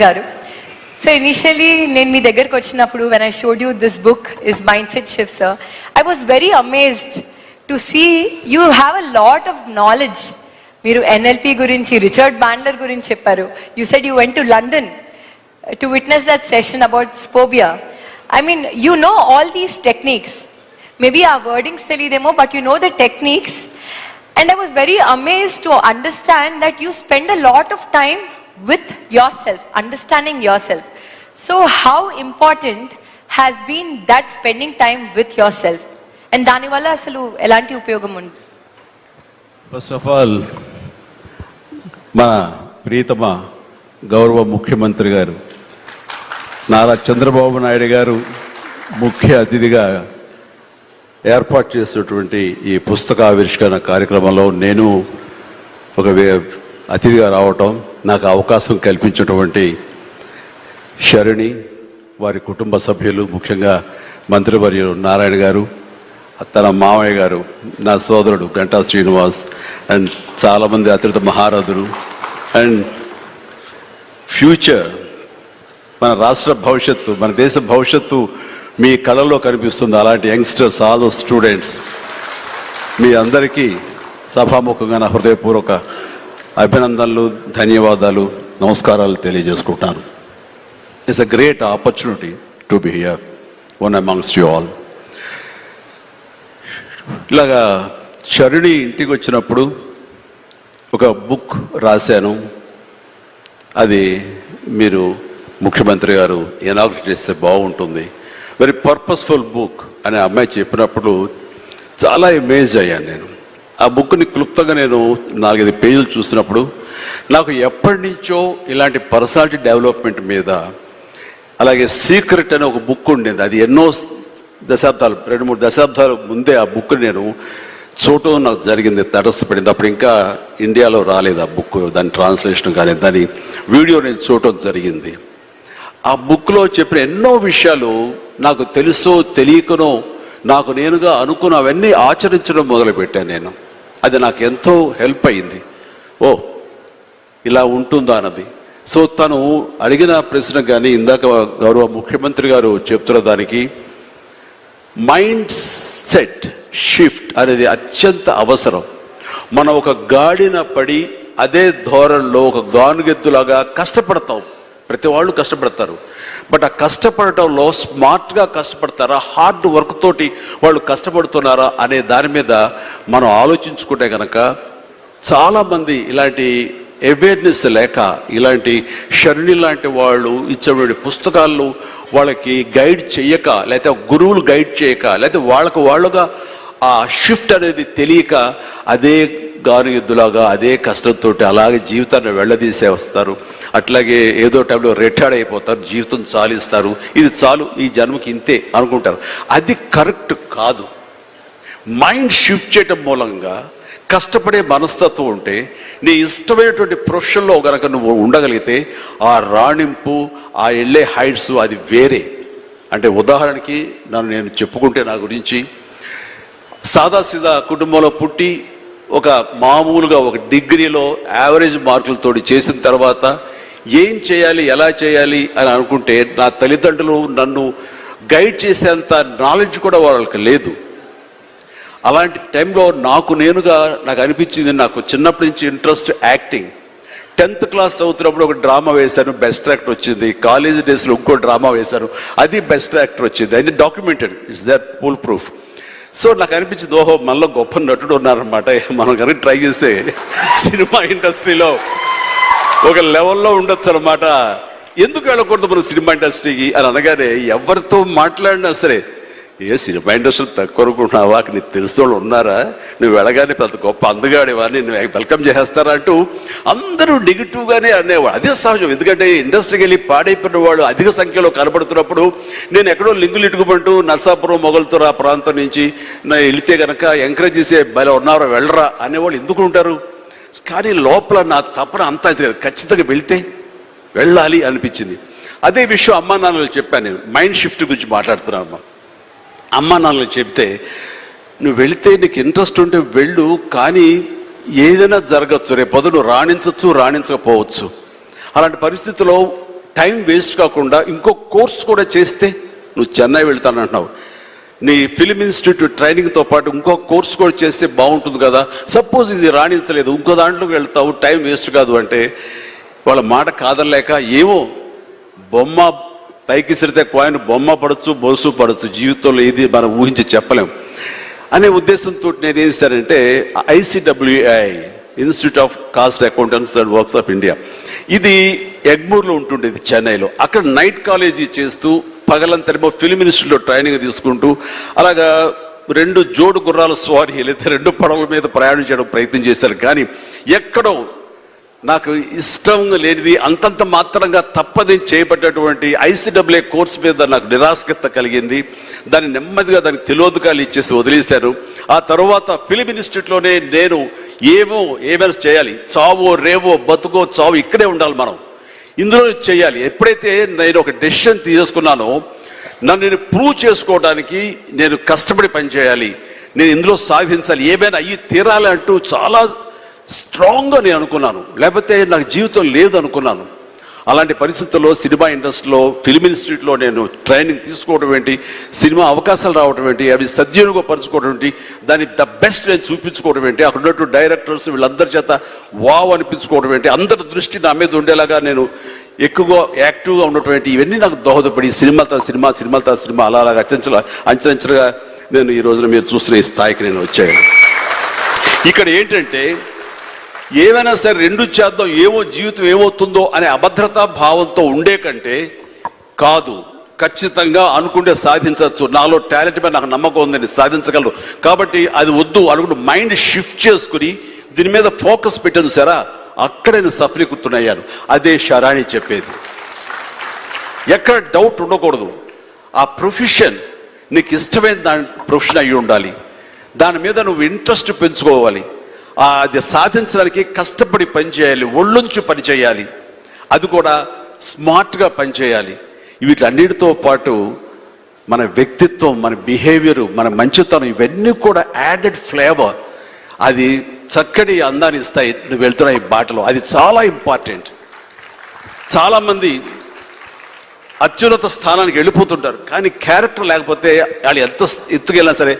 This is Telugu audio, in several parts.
గారు. సో ఇనిషియలీ నేను మీ దగ్గరకు వచ్చినప్పుడు when I showed you this book is Mindset Shift, sir, I was very amazed to see you have a lot of knowledge. మీరు NLP గురించి, రిచర్డ్ బ్యాండ్లర్ గురించి చెప్పారు. You said you went to London to witness that session about Spobia. I mean, you know all these techniques. Maybe our wordings telidemo, but you know the techniques. And I was very amazed to understand that you spend a lot of time with yourself, understanding yourself. So how important has been that spending time with yourself? And dani valla asalu elanti upayogam undi? First of all, మా ప్రియతమ గౌరవ ముఖ్యమంత్రి గారు నారా చంద్రబాబు నాయుడు గారు ముఖ్య అతిథిగా ఏర్పాటు చేసినటువంటి ఈ పుస్తకావిష్కరణ కార్యక్రమంలో నేను ఒక అతిథిగా రావటం, నాకు అవకాశం కల్పించినటువంటి శరణి, వారి కుటుంబ సభ్యులు, ముఖ్యంగా మంత్రివర్యులు నారాయణ గారు, తన మామయ్య గారు, నా సోదరుడు గంటా శ్రీనివాస్, అండ్ చాలామంది అతిథి మహారథులు, అండ్ ఫ్యూచర్ మన రాష్ట్ర భవిష్యత్తు, మన దేశ భవిష్యత్తు మీ కళలో కనిపిస్తుంది. అలాంటి యంగ్స్టర్స్, ఆల్ స్టూడెంట్స్, మీ అందరికీ సభాముఖంగా నా హృదయపూర్వక అభినందనలు, ధన్యవాదాలు, నమస్కారాలు తెలియజేసుకుంటాను. It's a great opportunity to be here one amongst you all. ఇలాగా శరుణి ఇంటికి వచ్చినప్పుడు ఒక బుక్ రాశాను. అది మీరు ముఖ్యమంత్రి గారు ఇనాగ్రేట్ చేస్తే బాగుంటుంది, వెరీ పర్పస్ఫుల్ బుక్ అని అమ్మాయి చెప్పినప్పుడు చాలా అమేజ్ అయ్యాను నేను. ఆ బుక్ని క్లుప్తంగా నేను 4-5 పేజీలు చూసినప్పుడు నాకు ఎప్పటి నుంచో ఇలాంటి పర్సనాలిటీ డెవలప్మెంట్ మీద, అలాగే సీక్రెట్ అనే ఒక బుక్ ఉండేది. అది ఎన్నో దశాబ్దాలు, 2-3 దశాబ్దాల ముందే ఆ బుక్ నేను చూడటం నాకు జరిగింది, తటస్థపడింది. అప్పుడు ఇంకా ఇండియాలో రాలేదు ఆ బుక్, దాని ట్రాన్స్లేషన్ కానీ దాని వీడియో నేను చూడటం జరిగింది. ఆ బుక్లో చెప్పిన ఎన్నో విషయాలు నాకు తెలుసో తెలియకనో నాకు నేనుగా అనుకున్న అవన్నీ ఆచరించడం మొదలుపెట్టాను నేను. అది నాకు ఎంతో హెల్ప్ అయింది. ఓ ఇలా ఉంటుందా అన్నది. సో తను అడిగిన ప్రశ్న కానీ ఇందాక గౌరవ ముఖ్యమంత్రి గారు చెప్తున్న దానికి మైండ్ సెట్ షిఫ్ట్ అనేది అత్యంత అవసరం. మనం ఒక గాడిన పడి అదే ధోరణిలో ఒక గానుగెద్దులాగా కష్టపడతాం. ప్రతి వాళ్ళు కష్టపడతారు, బట్ ఆ కష్టపడటంలో స్మార్ట్గా కష్టపడతారా, హార్డ్ వర్క్ తోటి వాళ్ళు కష్టపడుతున్నారా అనే దాని మీద మనం ఆలోచించుకుంటే కనుక చాలామంది ఇలాంటి అవేర్నెస్ లేక, ఇలాంటి శరణి లాంటి వాళ్ళు ఇచ్చే పుస్తకాలు వాళ్ళకి గైడ్ చేయక, లేకపోతే గురువులు గైడ్ చేయక, లేకపోతే వాళ్ళుగా ఆ షిఫ్ట్ అనేది తెలియక అదే గానుగెద్దులాగా అదే కష్టంతో అలాగే జీవితాన్ని వెళ్ళదీసే వస్తారు. అట్లాగే ఏదో టైంలో రిటైర్డ్ అయిపోతారు, జీవితం చాలిస్తారు, ఇది చాలు ఈ జన్మకి ఇంతే అనుకుంటారు. అది కరెక్ట్ కాదు. మైండ్ షిఫ్ట్ చేయటం మూలంగా కష్టపడే మనస్తత్వం ఉంటే, నీ ఇష్టమైనటువంటి ప్రొఫెషన్లో కనుక నువ్వు ఉండగలిగితే ఆ రాణింపు, ఆ వెళ్ళే హైట్స్ అది వేరే. అంటే ఉదాహరణకి నేను చెప్పుకుంటే, నా గురించి సాదాసీదా కుటుంబంలో పుట్టి ఒక మామూలుగా ఒక డిగ్రీలో యావరేజ్ మార్కులతో చేసిన తర్వాత ఏం చేయాలి, ఎలా చేయాలి అని అనుకుంటే నా తల్లిదండ్రులు నన్ను గైడ్ చేసేంత నాలెడ్జ్ కూడా వాళ్ళకి లేదు. అలాంటి టైంలో నాకు అనిపించింది, నాకు చిన్నప్పటి నుంచి ఇంట్రెస్ట్ యాక్టింగ్. 10th క్లాస్ చదువుతున్నప్పుడు ఒక డ్రామా వేశాను, బెస్ట్ యాక్టర్ వచ్చింది. కాలేజ్ డేస్లో ఇంకో డ్రామా వేశాను, అది బెస్ట్ యాక్టర్ వచ్చింది. అది documented, it's that full proof. So నాకు అనిపించింది, ఓహో మనలో గొప్ప నటుడు ఉన్నారనమాట, మనం కనుక ట్రై చేస్తే సినిమా ఇండస్ట్రీలో ఒక లెవెల్లో ఉండొచ్చు అనమాట. ఎందుకు వెళ్ళకూడదు మనం సినిమా ఇండస్ట్రీకి అని అనగానే ఎవరితో మాట్లాడినా సరే, ఏ సినిమా ఇండస్ట్రీ తక్కువ అనుకుంటున్నావా, నీకు తెలిసిన వాళ్ళు ఉన్నారా, నువ్వు వెళ్ళగానే పెద్ద గొప్ప అందగాడేవా, నేను వెల్కమ్ చేసేస్తారా అంటూ అందరూ నెగిటివ్గానే అనేవాడు. అదే సహజం, ఎందుకంటే ఇండస్ట్రీకి వెళ్ళి పాడైపోయిన వాళ్ళు అధిక సంఖ్యలో కనబడుతున్నప్పుడు నేను ఎక్కడో లింగులు ఇటుకుమంటూ నర్సాపురం మొగల్తూరు ఆ ప్రాంతం నుంచి వెళితే కనుక ఎంకరేజ్ చేసే భలే ఉన్నారో వెళ్ళరా అనేవాళ్ళు ఎందుకు ఉంటారు. కానీ లోపల నా తపన అంతా ఖచ్చితంగా వెళితే వెళ్ళాలి అనిపించింది. అదే విషయం అమ్మా నాన్నలు చెప్పాను. నేను మైండ్ షిఫ్ట్ గురించి మాట్లాడుతున్నాను. అమ్మా నాన్నలు చెప్తే, నువ్వు వెళితే నీకు ఇంట్రెస్ట్ ఉంటే వెళ్ళు, కానీ ఏదైనా జరగచ్చు, రేపు పొద్దున రాణించవచ్చు, రాణించకపోవచ్చు. అలాంటి పరిస్థితిలో టైం వేస్ట్ కాకుండా ఇంకో కోర్స్ కూడా చేస్తే, నువ్వు చెన్నై వెళ్తానంటున్నావు, నీ ఫిలిం ఇన్స్టిట్యూట్ ట్రైనింగ్తో పాటు ఇంకో కోర్స్ కూడా చేస్తే బాగుంటుంది కదా, సపోజ్ ఇది రాణించలేదు ఇంకో దాంట్లోకి వెళ్తావు, టైం వేస్ట్ కాదు అంటే వాళ్ళ మాట కాదలేక ఏమో బొమ్మ పైకి సిరితే కాయిన్ బొమ్మ పడచ్చు బొలుసు పడచ్చు, జీవితంలో ఇది మనం ఊహించి చెప్పలేం అనే ఉద్దేశంతో నేను ఏం చేశానంటే ICWI institute of cost accountants and works of India, ఇది ఎగ్మూర్లో ఉంటుండేది చెన్నైలో, అక్కడ నైట్ కాలేజీ చేస్తూ పగలంతరేమో ఫిలిం ఇన్స్టిట్యూట్లో ట్రైనింగ్ తీసుకుంటూ అలాగా 2 జోడు గుర్రాల స్వారీ లేదా 2 పడవల మీద ప్రయాణం చేయడం ప్రయత్నం చేశారు. కానీ ఎక్కడో నాకు ఇష్టం లేనిది అంతంత మాత్రంగా తప్పదని చేయబడ్డటువంటి ICWI కోర్స్ మీద నాకు నిరాశక్త కలిగింది. దాన్ని నెమ్మదిగా దానికి తెలియదుకాలు ఇచ్చేసి వదిలేశారు. ఆ తర్వాత ఫిలిం ఇన్స్టిట్యూట్లోనే నేను ఏమైనా చేయాలి, చావో రేవో బతుకో చావు ఇక్కడే ఉండాలి, మనం ఇందులో చేయాలి. ఎప్పుడైతే నేను ఒక డెసిషన్ తీసుకున్నానో నన్ను నేను ప్రూవ్ చేసుకోవడానికి నేను కష్టపడి పనిచేయాలి, నేను ఇందులో సాధించాలి, ఏమైనా అయ్యి తీరాలి అంటూ చాలా స్ట్రాంగ్గా నేను అనుకున్నాను. లేకపోతే నాకు జీవితం లేదు అనుకున్నాను. అలాంటి పరిస్థితుల్లో సినిమా ఇండస్ట్రీలో ఫిల్మ్ ఇన్స్టిట్యూట్లో నేను ట్రైనింగ్ తీసుకోవడం ఏంటి, సినిమా అవకాశాలు రావడం ఏంటి, అవి సద్వినియోగపరచుకోవడం ఏంటి, దాన్ని ద బెస్ట్ నేను చూపించుకోవడం ఏంటి, అక్కడ ఉన్నటువంటి డైరెక్టర్స్ వీళ్ళందరి చేత వావ్ అనిపించుకోవడం ఏంటి, అందరి దృష్టి నా మీద ఉండేలాగా నేను ఎక్కువగా యాక్టివ్గా ఉన్నటువంటి ఇవన్నీ నాకు దోహదపడి సినిమా అలాగా అంచెలంచెలుగా నేను ఈ రోజున మీరు చూస్తున్న ఈ స్థాయికి నేను వచ్చాను. ఇక్కడ ఏంటంటే ఏమైనా సరే 2 చేద్దాం, ఏమో జీవితం ఏమవుతుందో అనే అభద్రతా భావంతో ఉండే కంటే కాదు, ఖచ్చితంగా అనుకుంటే సాధించవచ్చు, నాలో టాలెంట్ మీద నాకు నమ్మకం ఉందని సాధించగలరు, కాబట్టి అది వద్దు అనుకుంటూ మైండ్ షిఫ్ట్ చేసుకుని దీని మీద ఫోకస్ పెట్టాను సరా, అక్కడ నేను సఫలీకృతునయ్యాను. అదే శరాణి చెప్పేది. ఎక్కడ డౌట్ ఉండకూడదు. ఆ ప్రొఫెషన్ నీకు ఇష్టమైన దాని ప్రొఫెషన్ అయ్యి ఉండాలి, దాని మీద నువ్వు ఇంట్రెస్ట్ పెంచుకోవాలి, అది సాధించడానికి కష్టపడి పనిచేయాలి, ఒళ్ళుంచి పనిచేయాలి, అది కూడా స్మార్ట్గా పనిచేయాలి. వీటన్నిటితో పాటు మన వ్యక్తిత్వం, మన బిహేవియర్, మన మంచితనం ఇవన్నీ కూడా యాడెడ్ ఫ్లేవర్, అది చక్కటి అందాన్ని ఇస్తాయి నువ్వు వెళ్తున్న ఈ బాటలో. అది చాలా ఇంపార్టెంట్. చాలామంది అత్యున్నత స్థానానికి వెళ్ళిపోతుంటారు, కానీ క్యారెక్టర్ లేకపోతే వాళ్ళు ఎంత ఎత్తుకెళ్ళినా సరే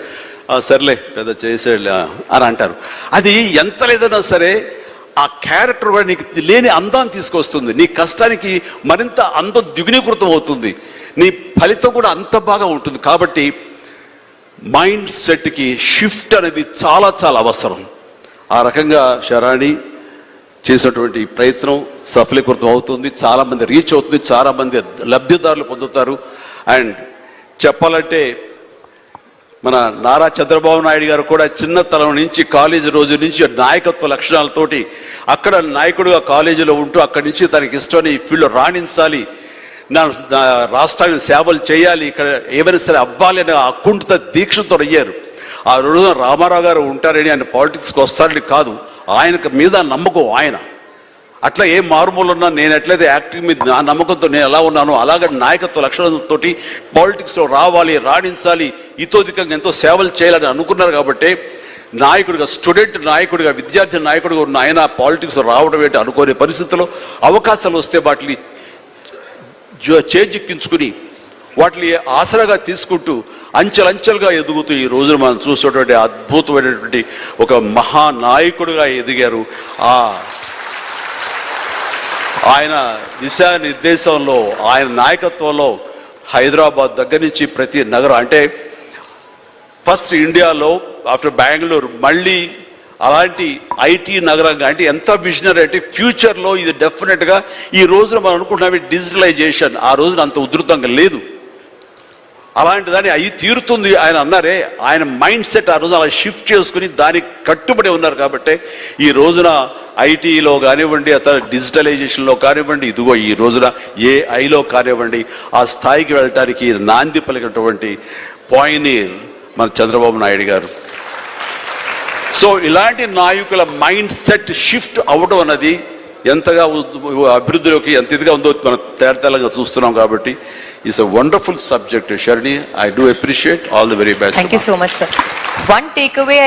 సర్లే పెద్ద చేసేళ్ళ అని అంటారు. అది ఎంత లేదన్నా సరే ఆ క్యారెక్టర్ కూడా నీకు లేని అందాన్ని తీసుకొస్తుంది, నీ కష్టానికి మరింత అందం ద్విగుణీకృతం అవుతుంది, నీ ఫలితం కూడా అంత బాగా ఉంటుంది. కాబట్టి మైండ్ సెట్కి షిఫ్ట్ అనేది చాలా చాలా అవసరం. ఆ రకంగా శరాణి చేసినటువంటి ప్రయత్నం సఫలీకృతం అవుతుంది, చాలామంది రీచ్ అవుతుంది, చాలామంది లబ్ధిదారులు పొందుతారు. అండ్ చెప్పాలంటే మన నారా చంద్రబాబు నాయుడు గారు కూడా చిన్నతనం నుంచి కాలేజీ రోజు నుంచి నాయకత్వ లక్షణాలతోటి అక్కడ నాయకుడుగా కాలేజీలో ఉంటూ అక్కడి నుంచి తనకి ఇష్టమైన ఈ ఫీల్డ్లో రాణించాలి, నా రాష్ట్రానికి సేవలు చేయాలి, ఇక్కడ ఏమైనా సరే అవ్వాలి అనే అకుంఠిత దీక్షతో అయ్యారు. ఆ రోజున రామారావు గారు ఉంటారని ఆయన పాలిటిక్స్కి వస్తారని కాదు, ఆయనకు మీద నమ్మకం. ఆయన అట్లా ఏ మారుమూలు ఉన్నా నేను ఎట్లయితే యాక్టింగ్ మీద నా నమ్మకంతో నేను ఎలా ఉన్నానో అలాగే నాయకత్వ లక్షణాలతోటి పాలిటిక్స్లో రావాలి, రాణించాలి, ఇతోధికంగా ఎంతో సేవలు చేయాలని అనుకున్నారు. కాబట్టి నాయకుడిగా, స్టూడెంట్ నాయకుడిగా, విద్యార్థి నాయకుడిగా ఉన్న ఆయన పాలిటిక్స్లో రావడం ఏంటి అనుకోని పరిస్థితుల్లో అవకాశాలు వస్తే వాటిని చేజిక్కించుకుని వాటిని ఆసరాగా తీసుకుంటూ అంచెలంచెలుగా ఎదుగుతూ ఈ రోజున మనం చూసేటువంటి అద్భుతమైనటువంటి ఒక మహానాయకుడిగా ఎదిగారు. ఆయన దిశానిర్దేశంలో, ఆయన నాయకత్వంలో హైదరాబాద్ దగ్గర నుంచి ప్రతి నగరం, అంటే ఫస్ట్ ఇండియాలో ఆఫ్టర్ బెంగళూరు మళ్ళీ అలాంటి ఐటీ నగరంగా, అంటే ఎంత విజనరీ అంటే ఫ్యూచర్లో ఇది డెఫినెట్గా ఈ రోజున మనం అనుకుంటున్నాం డిజిటలైజేషన్ ఆ రోజున అంత ఉధృతంగా లేదు, అలాంటి దాన్ని అయ్యి తీరుతుంది ఆయన అన్నారే. ఆయన మైండ్ సెట్ ఆ రోజు అలా షిఫ్ట్ చేసుకుని దానికి కట్టుబడి ఉన్నారు. కాబట్టి ఈ రోజున ఐటీలో కానివ్వండి, అతను డిజిటలైజేషన్లో కానివ్వండి, ఇదిగో ఈ రోజున ఏఐలో కానివ్వండి, ఆ స్థాయికి వెళ్ళటానికి నాంది పలికినటువంటి పాయనీర్ మన చంద్రబాబు నాయుడు గారు. సో ఇలాంటి నాయకుల మైండ్ సెట్ షిఫ్ట్ అవ్వడం అన్నది ఎంతగా అభివృద్ధిలోకి ఎంత ఇదిగా ఉందో మనం తేటతెల్లంగా చూస్తున్నాం. కాబట్టి it's a wonderful subject, Sharini. I do appreciate. All the very best. Thank you so much, sir. One takeaway